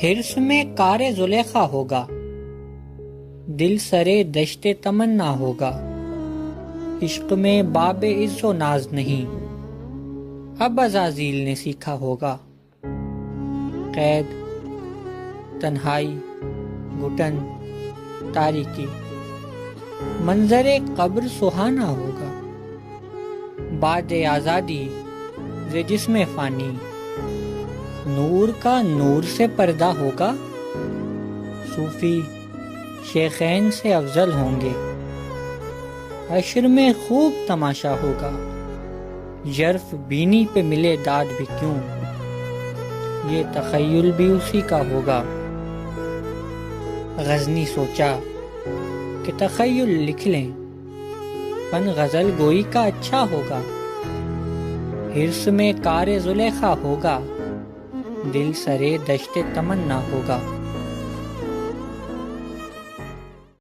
حرص میں کار زلیخا ہوگا، دل سرے دشت تمنا ہوگا، عشق میں باب عز و ناز نہیں، اب عزازیل نے سیکھا ہوگا۔ قید، تنہائی، گھٹن، تاریکی، منظر قبر سہانا ہوگا، بعد آزادی ز جسم فانی، نور کا نور سے پردہ ہوگا، صوفی شیخین سے افضل ہوں گے، حشر میں خوب تماشا ہوگا، ژرف بینی پہ ملے داد بھی کیوں، یہ تخیل بھی اسی کا ہوگا۔ غزنی سوچا کہ تخیل لکھ لیں، فن غزل گوئی کا اچھا ہوگا، حرص میں کار زلیخا ہوگا، دل سرے دشت تمنا ہوگا۔